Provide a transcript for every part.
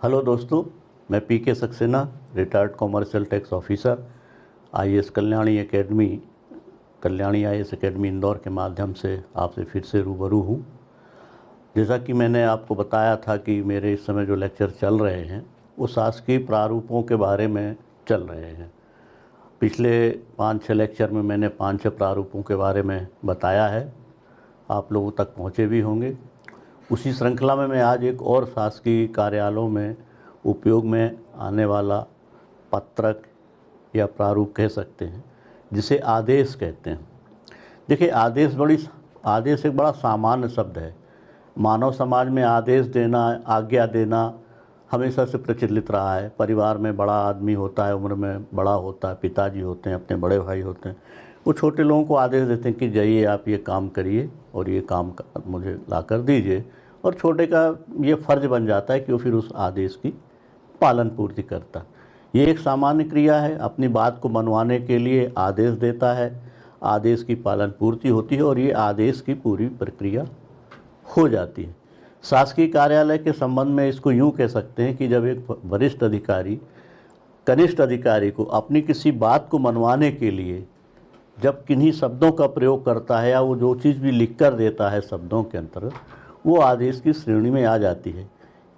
Hello दोस्तों, मैं PK Saxena, retired commercial tax officer, IAS Kalyani IAS academy Indore के माध्यम से आपसे फिर से रूबरू हूँ। जैसा कि मैंने आपको बताया था कि मेरे इस समय जो लेक्चर चल रहे हैं वो शासकीय प्रारूपों के बारे में चल रहे हैं। पिछले 5-6 लेक्चर में मैंने 5-6 प्रारूपों के बारे में बताया है, आप लोगों तक पहुँचे भी होंगे। उसी श्रृंखला में मैं आज एक और शासकीय कार्यालयों में उपयोग में आने वाला पत्रक या प्रारूप कह सकते हैं, जिसे आदेश कहते हैं। देखिए, आदेश एक बड़ा सामान्य शब्द है। मानव समाज में आदेश देना, आज्ञा देना हमेशा से प्रचलित रहा है। परिवार में बड़ा आदमी होता है, उम्र में बड़ा होता है, पिताजी होते हैं, अपने बड़े भाई होते हैं, वो छोटे लोगों को आदेश देते हैं कि जाइए आप ये काम करिए और ये काम मुझे ला कर दीजिए, और छोटे का ये फ़र्ज बन जाता है कि वो फिर उस आदेश की पालन पूर्ति करता। ये एक सामान्य क्रिया है, अपनी बात को मनवाने के लिए आदेश देता है, आदेश की पालन पूर्ति होती है और ये आदेश की पूरी प्रक्रिया हो जाती है। शासकीय कार्यालय के संबंध में इसको यूँ कह सकते हैं कि जब एक वरिष्ठ अधिकारी कनिष्ठ अधिकारी को अपनी किसी बात को मनवाने के लिए जब किन्हीं शब्दों का प्रयोग करता है या वो जो चीज़ भी लिख कर देता है शब्दों के अंतर्गत, वो आदेश की श्रेणी में आ जाती है।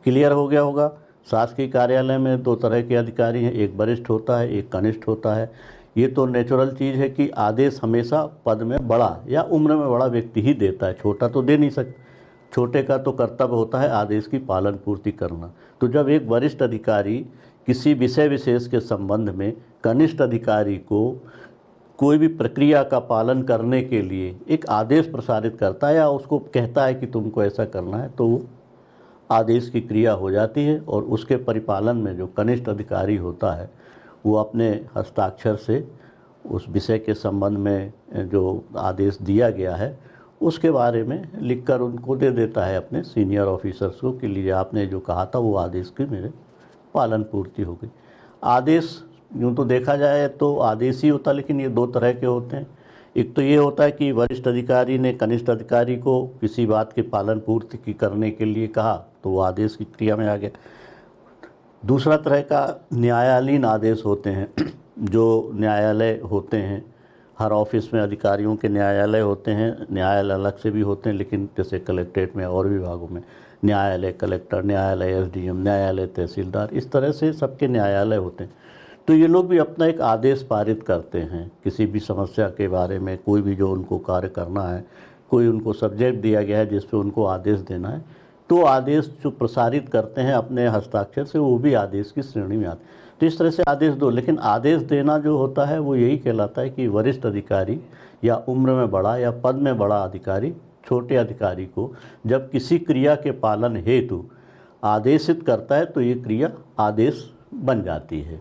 क्लियर हो गया होगा। शासकीय कार्यालय में 2 तरह के अधिकारी हैं, एक वरिष्ठ होता है, एक कनिष्ठ होता है। ये तो नेचुरल चीज़ है कि आदेश हमेशा पद में बड़ा या उम्र में बड़ा व्यक्ति ही देता है, छोटा तो दे नहीं सकता। छोटे का तो कर्तव्य होता है आदेश की पालन पूर्ति करना। तो जब एक वरिष्ठ अधिकारी किसी विषय विशेष के संबंध में कनिष्ठ अधिकारी को कोई भी प्रक्रिया का पालन करने के लिए एक आदेश प्रसारित करता है या उसको कहता है कि तुमको ऐसा करना है, तो वो आदेश की क्रिया हो जाती है और उसके परिपालन में जो कनिष्ठ अधिकारी होता है वो अपने हस्ताक्षर से उस विषय के संबंध में जो आदेश दिया गया है उसके बारे में लिखकर उनको दे देता है अपने सीनियर ऑफिसर्स को कि लीजिए आपने जो कहा था वो आदेश की मेरे पालन पूर्ति हो गई। आदेश यूँ तो देखा जाए तो आदेश ही होता, लेकिन ये 2 तरह के होते हैं। एक तो ये होता है कि वरिष्ठ अधिकारी ने कनिष्ठ अधिकारी को किसी बात के पालन पूर्ति की करने के लिए कहा तो वो आदेश की क्रिया में आ गया। दूसरा तरह का न्यायालयीन आदेश होते हैं। जो न्यायालय होते हैं, हर ऑफिस में अधिकारियों के न्यायालय होते हैं, न्यायालय अलग से भी होते हैं, लेकिन जैसे कलेक्ट्रेट में और विभागों में न्यायालय कलेक्टर, न्यायालय एसडीएम, न्यायालय तहसीलदार, इस तरह से सबके न्यायालय होते हैं। तो ये लोग भी अपना एक आदेश पारित करते हैं किसी भी समस्या के बारे में, कोई भी जो उनको कार्य करना है, कोई उनको सब्जेक्ट दिया गया है जिस पे उनको आदेश देना है, तो आदेश जो प्रसारित करते हैं अपने हस्ताक्षर से, वो भी आदेश की श्रेणी में आते हैं। तो इस तरह से आदेश दो, लेकिन आदेश देना जो होता है वो यही कहलाता है कि वरिष्ठ अधिकारी या उम्र में बड़ा या पद में बड़ा अधिकारी छोटे अधिकारी को जब किसी क्रिया के पालन हेतु आदेशित करता है तो ये क्रिया आदेश बन जाती है।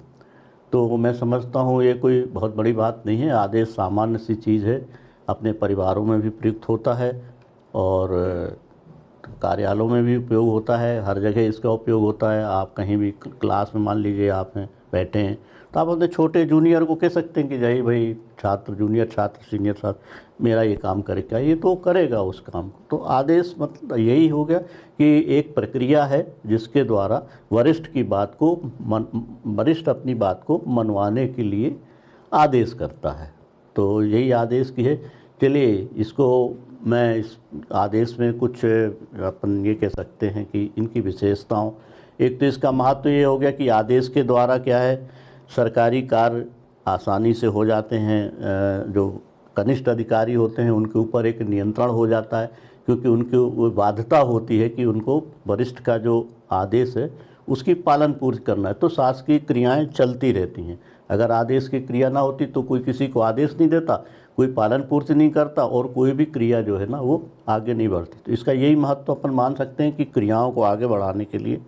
तो मैं समझता हूँ ये कोई बहुत बड़ी बात नहीं है। आदेश सामान्य सी चीज़ है, अपने परिवारों में भी प्रयुक्त होता है और कार्यालयों में भी उपयोग होता है, हर जगह इसका उपयोग होता है। आप कहीं भी क्लास में मान लीजिए आप हैं बैठे हैं तो आप अपने छोटे जूनियर को कह सकते हैं कि जाइए भाई छात्र, जूनियर छात्र, सीनियर छात्र मेरा ये काम करेगा, ये तो करेगा उस काम को। तो आदेश मतलब यही हो गया कि एक प्रक्रिया है जिसके द्वारा वरिष्ठ की बात को वरिष्ठ अपनी बात को मनवाने के लिए आदेश करता है। तो यही आदेश की है। चलिए, इसको मैं इस आदेश में कुछ अपन ये कह सकते हैं कि इनकी विशेषताओं, एक तो इसका महत्व ये हो गया कि आदेश के द्वारा क्या है, सरकारी कार्य आसानी से हो जाते हैं। जो कनिष्ठ अधिकारी होते हैं उनके ऊपर एक नियंत्रण हो जाता है, क्योंकि उनकी वो बाध्यता होती है कि उनको वरिष्ठ का जो आदेश है उसकी पालन पूर्ति करना है। तो शासकीय क्रियाएं चलती रहती हैं। अगर आदेश की क्रिया ना होती तो कोई किसी को आदेश नहीं देता, कोई पालन पूर्ति नहीं करता और कोई भी क्रिया जो है ना वो आगे नहीं बढ़ती। तो इसका यही महत्व अपन मान सकते हैं कि क्रियाओं को आगे बढ़ाने के लिए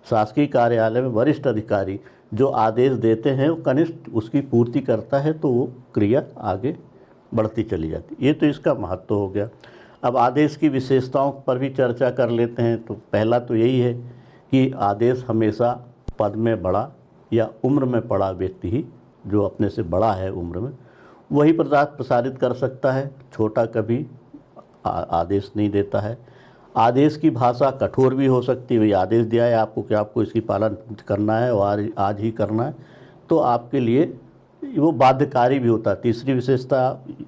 शासकीय कार्यालय में वरिष्ठ अधिकारी जो आदेश देते हैं वो कनिष्ठ उसकी पूर्ति करता है, तो वो क्रिया आगे बढ़ती चली जाती। ये तो इसका महत्व हो गया। अब आदेश की विशेषताओं पर भी चर्चा कर लेते हैं। तो पहला तो यही है कि आदेश हमेशा पद में बड़ा या उम्र में बड़ा व्यक्ति ही, जो अपने से बड़ा है उम्र में, वही प्रसारित कर सकता है। छोटा कभी आदेश नहीं देता है। आदेश की भाषा कठोर भी हो सकती है, भाई आदेश दिया है आपको कि आपको इसकी पालन करना है और आज ही करना है, तो आपके लिए वो बाध्यकारी भी होता है। तीसरी विशेषता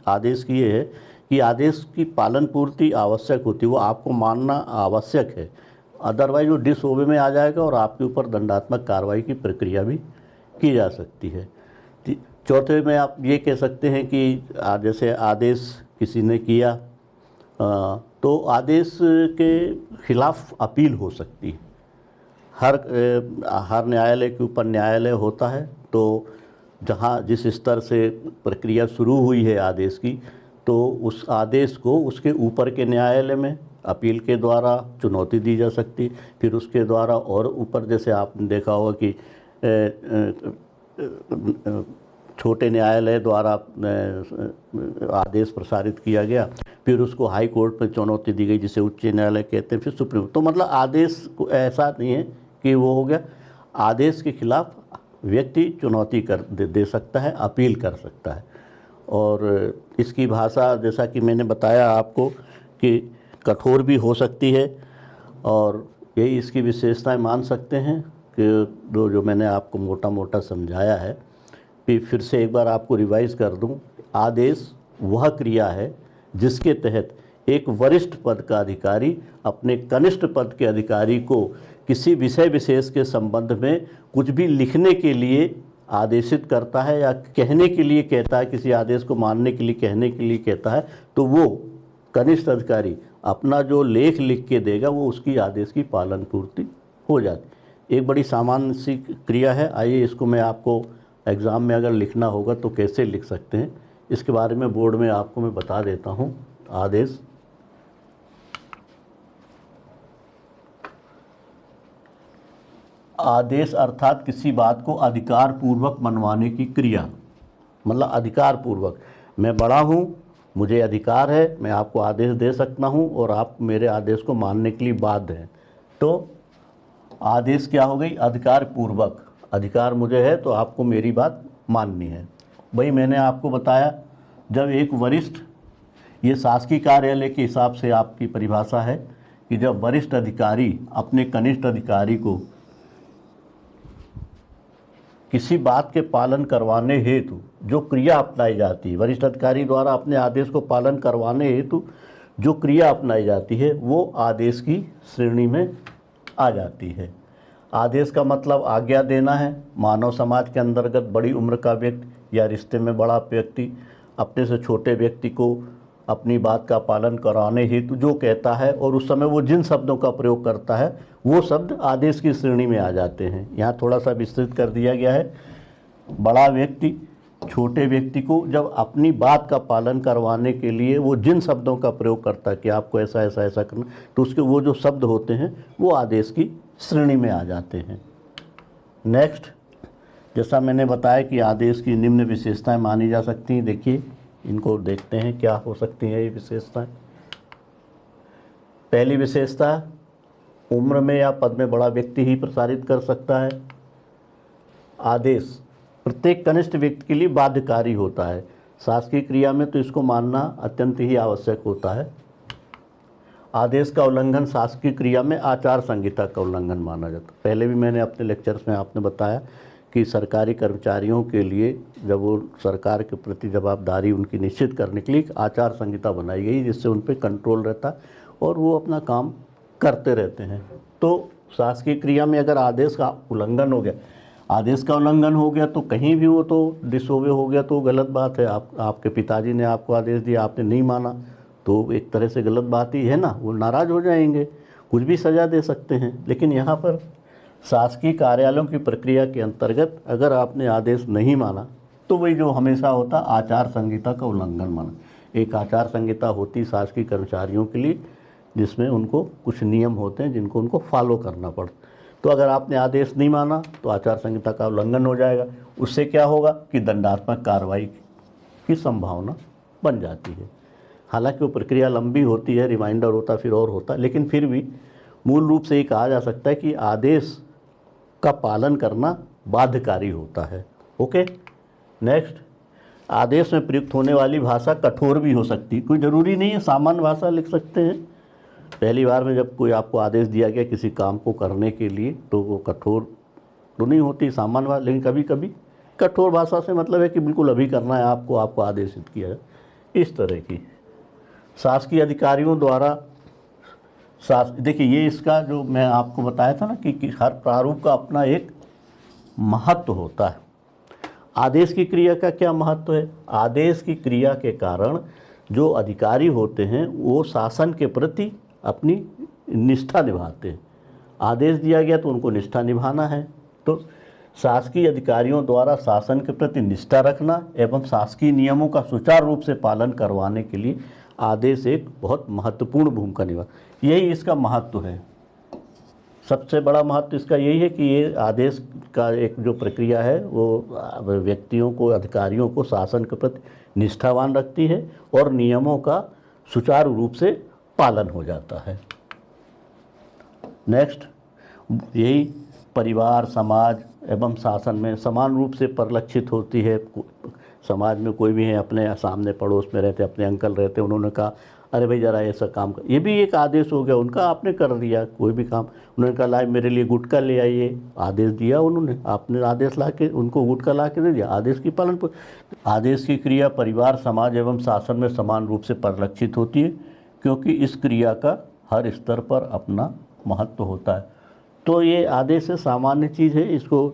आदेश की ये है कि आदेश की पालन पूर्ति आवश्यक होती है, वो आपको मानना आवश्यक है, अदरवाइज वो डिसओबे में आ जाएगा और आपके ऊपर दंडात्मक कार्रवाई की प्रक्रिया भी की जा सकती है। चौथे में आप ये कह सकते हैं कि जैसे आदेश किसी ने किया तो आदेश के खिलाफ अपील हो सकती है। हर न्यायालय के ऊपर न्यायालय होता है, तो जहाँ जिस स्तर से प्रक्रिया शुरू हुई है आदेश की, तो उस आदेश को उसके ऊपर के न्यायालय में अपील के द्वारा चुनौती दी जा सकती, फिर उसके द्वारा और ऊपर, जैसे आपने देखा होगा कि छोटे न्यायालय द्वारा आदेश प्रसारित किया गया, फिर उसको हाई कोर्ट में चुनौती दी गई जिसे उच्च न्यायालय कहते हैं, फिर सुप्रीम। तो मतलब आदेश को ऐसा नहीं है कि वो हो गया, आदेश के खिलाफ व्यक्ति चुनौती दे सकता है, अपील कर सकता है। और इसकी भाषा जैसा कि मैंने बताया आपको कि कठोर भी हो सकती है, और यही इसकी विशेषताएं मान सकते हैं कि जो मैंने आपको मोटा मोटा समझाया है। फिर से एक बार आपको रिवाइज कर दूं, आदेश वह क्रिया है जिसके तहत एक वरिष्ठ पद का अधिकारी अपने कनिष्ठ पद के अधिकारी को किसी विषय विशेष के संबंध में कुछ भी लिखने के लिए आदेशित करता है या कहने के लिए कहता है, किसी आदेश को मानने के लिए कहने के लिए कहता है, तो वो कनिष्ठ अधिकारी अपना जो लेख लिख के देगा वो उसकी आदेश की पालन पूर्ति हो जाती। एक बड़ी सामान्य सी क्रिया है। आइए इसको मैं आपको एग्ज़ाम में अगर लिखना होगा तो कैसे लिख सकते हैं, इसके बारे में बोर्ड में आपको मैं बता देता हूँ। आदेश अर्थात किसी बात को अधिकार पूर्वक मनवाने की क्रिया, मतलब अधिकार पूर्वक, मैं बड़ा हूँ, मुझे अधिकार है, मैं आपको आदेश दे सकता हूँ और आप मेरे आदेश को मानने के लिए बाध्य हैं। तो आदेश क्या हो गई? अधिकार पूर्वक। अधिकार मुझे है तो आपको मेरी बात माननी है। भाई मैंने आपको बताया, जब एक वरिष्ठ, ये शासकीय कार्यालय के हिसाब से आपकी परिभाषा है कि जब वरिष्ठ अधिकारी अपने कनिष्ठ अधिकारी को किसी बात के पालन करवाने हेतु जो क्रिया अपनाई जाती है, वरिष्ठ अधिकारी द्वारा अपने आदेश को पालन करवाने हेतु जो क्रिया अपनाई जाती है, वो आदेश की श्रेणी में आ जाती है। आदेश का मतलब आज्ञा देना है। मानव समाज के अंतर्गत बड़ी उम्र का व्यक्ति या रिश्ते में बड़ा व्यक्ति अपने से छोटे व्यक्ति को अपनी बात का पालन कराने हेतु जो कहता है और उस समय वो जिन शब्दों का प्रयोग करता है, वो शब्द आदेश की श्रेणी में आ जाते हैं। यहाँ थोड़ा सा विस्तृत कर दिया गया है। बड़ा व्यक्ति छोटे व्यक्ति को जब अपनी बात का पालन करवाने के लिए वो जिन शब्दों का प्रयोग करता है कि आपको ऐसा ऐसा ऐसा करना, तो उसके वो जो शब्द होते हैं वो आदेश की श्रेणी में आ जाते हैं। नेक्स्ट, जैसा मैंने बताया कि आदेश की निम्न विशेषताएं मानी जा सकती हैं। देखिए इनको देखते हैं क्या हो सकती हैं ये विशेषताएं। पहली विशेषता, उम्र में या पद में बड़ा व्यक्ति ही प्रसारित कर सकता है। आदेश प्रत्येक कनिष्ठ व्यक्ति के लिए बाध्यकारी होता है। शासकीय क्रिया में तो इसको मानना अत्यंत ही आवश्यक होता है। आदेश का उल्लंघन शासकीय क्रिया में आचार संहिता का उल्लंघन माना जाता है। पहले भी मैंने अपने लेक्चर्स में आपने बताया कि सरकारी कर्मचारियों के लिए जब वो सरकार के प्रति जवाबदारी उनकी निश्चित करने के लिए आचार संहिता बनाई गई, जिससे उन पर कंट्रोल रहता है और वो अपना काम करते रहते हैं। तो शासकीय क्रिया में अगर आदेश का उल्लंघन हो गया, आदेश का उल्लंघन हो गया तो कहीं भी वो तो डिसओबे हो गया तो गलत बात है। आपके पिताजी ने आपको आदेश दिया, आपने नहीं माना, तो एक तरह से गलत बात ही है ना, वो नाराज़ हो जाएंगे, कुछ भी सज़ा दे सकते हैं। लेकिन यहाँ पर शासकीय कार्यालयों की प्रक्रिया के अंतर्गत अगर आपने आदेश नहीं माना तो वही जो हमेशा होता, आचार संहिता का उल्लंघन माना। एक आचार संहिता होती शासकीय कर्मचारियों के लिए, जिसमें उनको कुछ नियम होते हैं जिनको उनको फॉलो करना पड़ता। तो अगर आपने आदेश नहीं माना तो आचार संहिता का उल्लंघन हो जाएगा। उससे क्या होगा कि दंडात्मक कार्रवाई की संभावना बन जाती है। हालांकि वो प्रक्रिया लंबी होती है, रिमाइंडर होता फिर और होता, लेकिन फिर भी मूल रूप से ये कहा जा सकता है कि आदेश का पालन करना बाध्यकारी होता है। ओके, नेक्स्ट, आदेश में प्रयुक्त होने वाली भाषा कठोर भी हो सकती है। कोई ज़रूरी नहीं है सामान्य भाषा लिख सकते हैं, पहली बार में जब कोई आपको आदेश दिया गया किसी काम को करने के लिए, तो वो कठोर तो नहीं होती सामान्य बात, लेकिन कभी कभी कठोर भाषा से मतलब है कि बिल्कुल अभी करना है आपको, आपको आदेशित किया है, इस तरह की। शासकीय अधिकारियों द्वारा देखिए, ये इसका जो मैं आपको बताया था ना कि हर प्रारूप का अपना एक महत्व होता है। आदेश की क्रिया का क्या महत्व है? आदेश की क्रिया के कारण जो अधिकारी होते हैं वो शासन के प्रति अपनी निष्ठा निभाते हैं। आदेश दिया गया तो उनको निष्ठा निभाना है। तो शासकीय अधिकारियों द्वारा शासन के प्रति निष्ठा रखना एवं शासकीय नियमों का सुचारू रूप से पालन करवाने के लिए आदेश एक बहुत महत्वपूर्ण भूमिका निभा, यही इसका महत्व है। सबसे बड़ा महत्व इसका यही है कि ये आदेश का एक जो प्रक्रिया है वो व्यक्तियों को, अधिकारियों को शासन के प्रति निष्ठावान रखती है और नियमों का सुचारू रूप से पालन हो जाता है। नेक्स्ट, यही परिवार, समाज एवं शासन में समान रूप से परिलक्षित होती है। समाज में कोई भी है, अपने सामने पड़ोस में रहते, अपने अंकल रहते, उन्होंने कहा अरे भाई ज़रा ऐसा काम कर, ये भी एक आदेश हो गया उनका, आपने कर दिया कोई भी काम। उन्होंने कहा लाए मेरे लिए गुटखा ले आइए, आदेश दिया उन्होंने, आपने आदेश ला के उनको गुटखा ला के दे दिया, आदेश की पालन। आदेश की क्रिया परिवार, समाज एवं शासन में समान रूप से परिलक्षित होती है, क्योंकि इस क्रिया का हर स्तर पर अपना महत्व होता है। तो ये आदेश है, सामान्य चीज़ है, इसको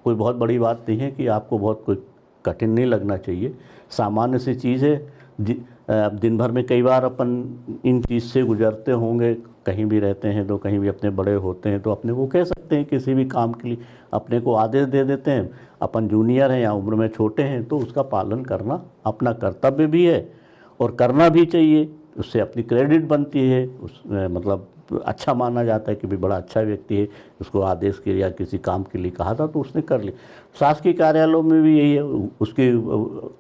कोई बहुत बड़ी बात नहीं है कि आपको बहुत कोई कठिन नहीं लगना चाहिए, सामान्य सी चीज़ है। दिन भर में कई बार अपन इन चीज़ से गुजरते होंगे, कहीं भी रहते हैं तो, कहीं भी अपने बड़े होते हैं तो अपने को कह सकते हैं किसी भी काम के लिए अपने को आदेश दे देते हैं। अपन जूनियर हैं या उम्र में छोटे हैं तो उसका पालन करना अपना कर्तव्य भी है और करना भी चाहिए, उससे अपनी क्रेडिट बनती है, उस मतलब अच्छा माना जाता है कि भाई बड़ा अच्छा व्यक्ति है, उसको आदेश के या किसी काम के लिए कहा था तो उसने कर लिया। शासकीय कार्यालयों में भी यही है, उसकी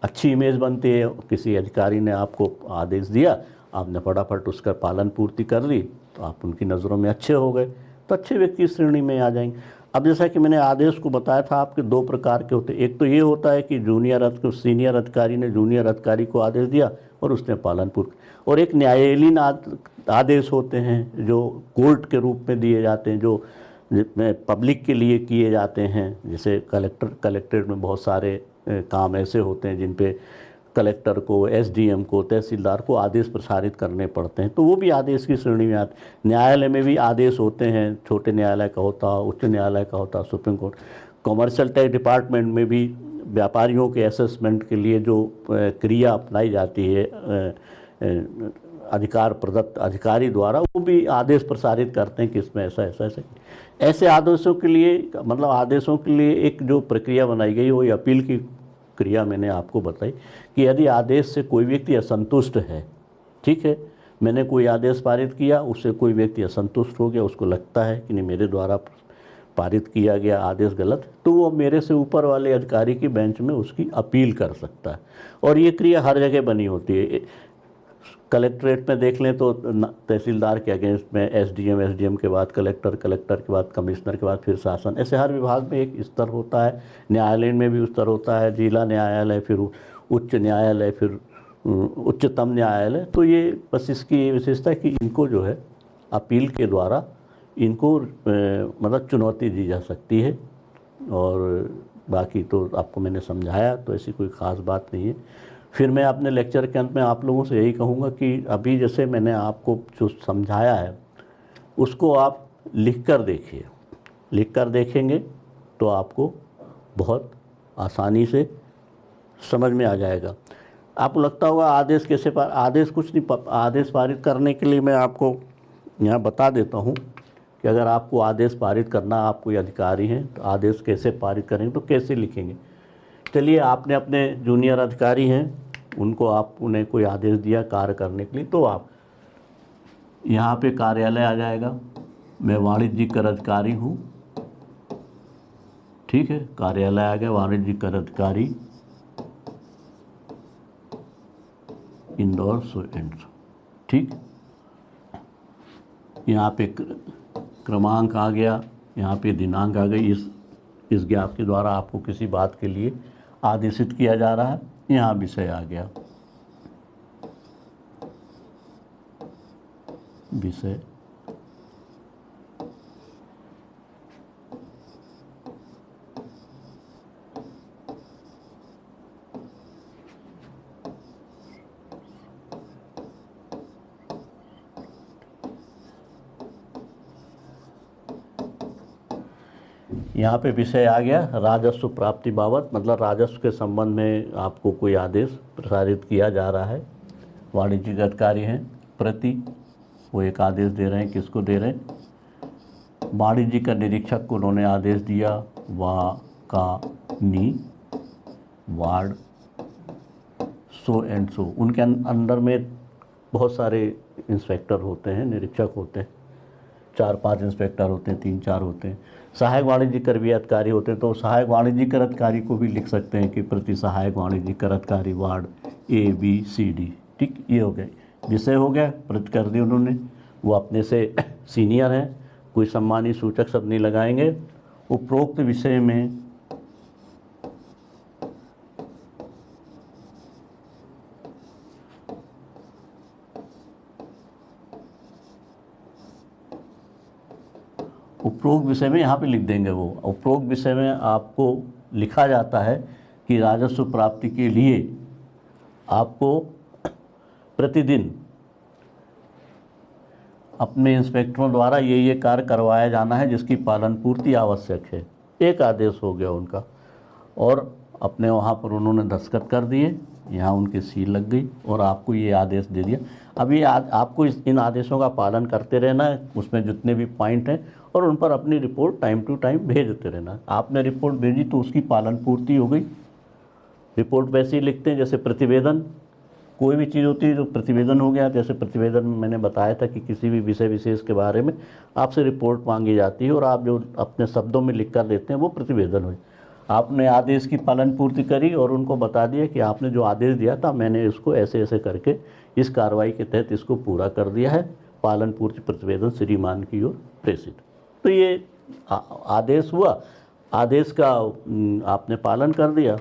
अच्छी इमेज बनती है। किसी अधिकारी ने आपको आदेश दिया, आपने फटाफट उसका पालन पूर्ति कर ली तो आप उनकी नज़रों में अच्छे हो गए, तो अच्छे व्यक्ति श्रेणी में आ जाएंगे। अब जैसा कि मैंने आदेश को बताया था आपके दो प्रकार के होते हैं। एक तो ये होता है कि सीनियर अधिकारी ने जूनियर अधिकारी को आदेश दिया और उसने पालन पूर्व, और एक न्यायालयीन आदेश होते हैं जो कोर्ट के रूप में दिए जाते हैं, जो पब्लिक के लिए किए जाते हैं। जैसे कलेक्ट्रेट में बहुत सारे काम ऐसे होते हैं जिन पे कलेक्टर को, एसडीएम को, तहसीलदार को आदेश प्रसारित करने पड़ते हैं, तो वो भी आदेश की श्रेणी में आते हैं। न्यायालय में भी आदेश होते हैं, छोटे न्यायालय का होता, उच्च न्यायालय का होता, supreme court. Commercial tax department में भी व्यापारियों के असेसमेंट के लिए जो क्रिया अपनाई जाती है अधिकार प्रदत्त अधिकारी द्वारा, वो भी आदेश प्रसारित करते हैं कि इसमें ऐसा ऐसा ऐसा। ऐसे आदेशों के लिए, मतलब आदेशों के लिए एक जो प्रक्रिया बनाई गई वो अपील की क्रिया मैंने आपको बताई कि यदि आदेश से कोई व्यक्ति असंतुष्ट है, ठीक है, मैंने कोई आदेश पारित किया, उससे कोई व्यक्ति असंतुष्ट हो गया, उसको लगता है कि नहीं मेरे द्वारा पारित किया गया आदेश गलत, तो वो मेरे से ऊपर वाले अधिकारी की बेंच में उसकी अपील कर सकता है। और ये क्रिया हर जगह बनी होती है। कलेक्ट्रेट में देख लें तो तहसीलदार के अगेंस्ट में एसडीएम के बाद कलेक्टर के बाद कमिश्नर के बाद फिर शासन, ऐसे हर विभाग में एक स्तर होता है। न्यायालय में भी स्तर होता है, जिला न्यायालय, फिर उच्च न्यायालय, फिर उच्चतम न्यायालय। तो ये बस इसकी विशेषता है कि इनको जो है अपील के द्वारा इनको मतलब चुनौती दी जा सकती है। और बाकी तो आपको मैंने समझाया, तो ऐसी कोई ख़ास बात नहीं है। फिर मैं अपने लेक्चर के अंत में आप लोगों से यही कहूँगा कि अभी जैसे मैंने आपको जो समझाया है उसको आप लिख कर देखिए। लिख कर देखेंगे तो आपको बहुत आसानी से समझ में आ जाएगा। आपको लगता होगा आदेश कैसे आदेश कुछ नहीं, आदेश पारित करने के लिए मैं आपको यहाँ बता देता हूँ कि अगर आपको आदेश पारित करना, आप कोई अधिकारी हैं तो आदेश कैसे पारित करेंगे, तो कैसे लिखेंगे। चलिए, आपने अपने जूनियर अधिकारी हैं, उनको आप उन्हें कोई आदेश दिया कार्य करने के लिए, तो आप यहाँ पे कार्यालय आ जाएगा, मैं वाणिज्यिक कर अधिकारी हूँ, ठीक है, कार्यालय आ गया, वाणिज्यिक कर अधिकारी इंदौर सो एंड, ठीक। यहाँ पे क्रमांक आ गया, यहाँ पे दिनांक आ गई, इस ज्ञाप के द्वारा आपको किसी बात के लिए आदेशित किया जा रहा है। यहाँ विषय आ गया, विषय यहाँ पे विषय आ गया राजस्व प्राप्ति बाबत, मतलब राजस्व के संबंध में आपको कोई आदेश प्रसारित किया जा रहा है। वाणिज्यिक अधिकारी हैं प्रति, वो एक आदेश दे रहे हैं, किसको दे रहे हैं? वाणिज्य का निरीक्षक को उन्होंने आदेश दिया, Vakani ward so and so. उनके अंडर में बहुत सारे इंस्पेक्टर होते हैं, निरीक्षक होते हैं, 4-5 इंस्पेक्टर होते हैं, 3-4 होते हैं। सहायक वाणिज्यिक भी अधिकारी होते हैं, तो सहायक वाणिज्यिक अधिकारी को भी लिख सकते हैं कि प्रति सहायक वाणिज्यिक अधिकारी वार्ड ABCD। ठीक, ये हो गया, विषय हो गया, प्रति कर दी उन्होंने। वो अपने से सीनियर हैं, कोई सम्मानी सूचक शब्द नहीं लगाएंगे। उपरोक्त विषय में उपरोक्त विषय में यहाँ पे लिख देंगे। वो उपरोक्त विषय में आपको लिखा जाता है कि राजस्व प्राप्ति के लिए आपको प्रतिदिन अपने इंस्पेक्टरों द्वारा ये कार्य करवाया जाना है जिसकी पालन पूर्ति आवश्यक है। एक आदेश हो गया उनका, और अपने वहाँ पर उन्होंने दस्तखत कर दिए, यहाँ उनकी सील लग गई और आपको ये आदेश दे दिया। अब ये आपको इन आदेशों का पालन करते रहना है, उसमें जितने भी पॉइंट हैं, और उन पर अपनी रिपोर्ट टाइम टू टाइम भेजते रहना है। आपने रिपोर्ट भेजी तो उसकी पालन पूर्ति हो गई। रिपोर्ट वैसे ही लिखते हैं जैसे प्रतिवेदन, कोई भी चीज़ होती है तो प्रतिवेदन हो गया। जैसे प्रतिवेदन में मैंने बताया था कि किसी भी विषय विशेष के बारे में आपसे रिपोर्ट मांगी जाती है और आप जो अपने शब्दों में लिख कर देते हैं वो प्रतिवेदन हो। आपने आदेश की पालन पूर्ति करी और उनको बता दिया कि आपने जो आदेश दिया था मैंने इसको ऐसे ऐसे करके इस कार्रवाई के तहत इसको पूरा कर दिया है, पालन पूर्ति प्रतिवेदन श्रीमान की ओर प्रेषित। तो ये आदेश हुआ, आदेश का आपने पालन कर दिया,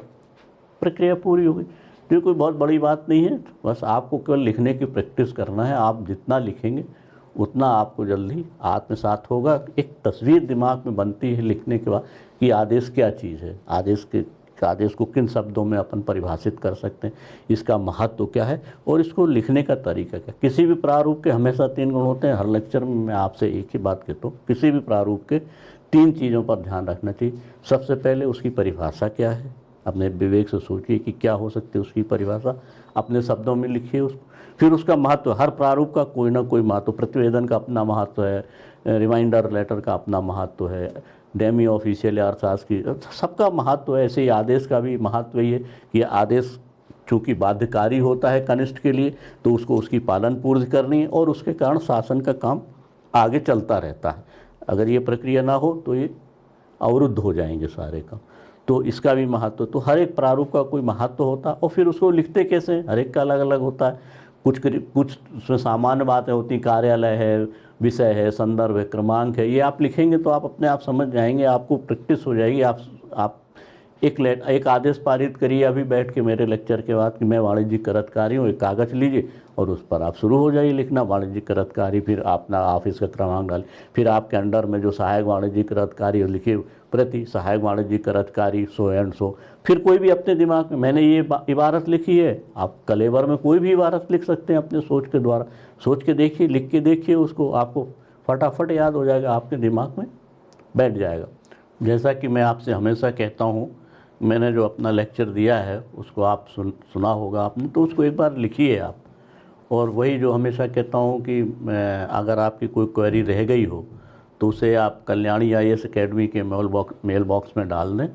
प्रक्रिया पूरी हो गई। तो ये कोई बहुत बड़ी बात नहीं है, बस आपको केवल लिखने की प्रैक्टिस करना है। आप जितना लिखेंगे उतना आपको जल्दी आत्मसात होगा। एक तस्वीर दिमाग में बनती है लिखने के बाद कि आदेश क्या चीज़ है, आदेश को किन शब्दों में अपन परिभाषित कर सकते हैं, इसका महत्व क्या है और इसको लिखने का तरीका क्या। किसी भी प्रारूप के हमेशा 3 गुण होते हैं। हर लेक्चर में मैं आपसे एक ही बात कहता हूँ, किसी भी प्रारूप के 3 चीज़ों पर ध्यान रखना चाहिए। सबसे पहले उसकी परिभाषा क्या है, अपने विवेक से सोचिए कि क्या हो सकती है उसकी परिभाषा, अपने शब्दों में लिखिए उसको। फिर उसका महत्व, हर प्रारूप का कोई ना कोई महत्व, प्रतिवेदन का अपना महत्व है, रिमाइंडर लेटर का अपना महत्व है, डेमी ऑफिशियल अर्थशास्त्र की सबका महत्व है। ऐसे ही आदेश का भी महत्व ही है कि आदेश चूँकि बाध्यकारी होता है कनिष्ठ के लिए, तो उसको उसकी पालन पूर्ति करनी है और उसके कारण शासन का काम आगे चलता रहता है। अगर ये प्रक्रिया ना हो तो ये अवरुद्ध हो जाएंगे सारे काम। तो इसका भी महत्व, तो हर एक प्रारूप का कोई महत्व होता है। और फिर उसको लिखते कैसे हैं, हर एक का अलग अलग होता है। कुछ उसमें सामान्य बातें होती, कार्यालय है, विषय है, संदर्भ है, क्रमांक है, ये आप लिखेंगे तो आप अपने आप समझ जाएंगे, आपको प्रैक्टिस हो जाएगी। आप एक आदेश पारित करिए अभी बैठ के मेरे लेक्चर के बाद कि मैं वाणिज्यिक अधिकारी हूँ, एक कागज़ लीजिए और उस पर आप शुरू हो जाइए लिखना वाणिज्यिक अधिकारी, फिर अपना ऑफिस का क्रमांक डालिए, फिर आपके अंडर में जो सहायक वाणिज्यिक अधिकारी लिखिए प्रति सहायक वाणिज्यिक अधिकारी सो एंड सो। फिर कोई भी अपने दिमाग में, मैंने ये इबारत लिखी है, आप कलेवर में कोई भी इबारत लिख सकते हैं अपने सोच के द्वारा। सोच के देखिए, लिख के देखिए उसको, आपको फटाफट याद हो जाएगा, आपके दिमाग में बैठ जाएगा। जैसा कि मैं आपसे हमेशा कहता हूँ, मैंने जो अपना लेक्चर दिया है उसको आप सुना होगा आपने, तो उसको एक बार लिखिए आप। और वही जो हमेशा कहता हूँ कि अगर आपकी कोई क्वेरी रह गई हो तो उसे आप कल्याणी IAS अकेडमी के मेल बॉक्स में डाल दें,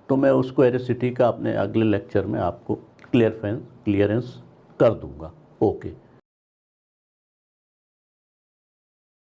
तो मैं उस क्वेरी का अपने अगले लेक्चर में आपको क्लियरेंस कर दूँगा। ओके।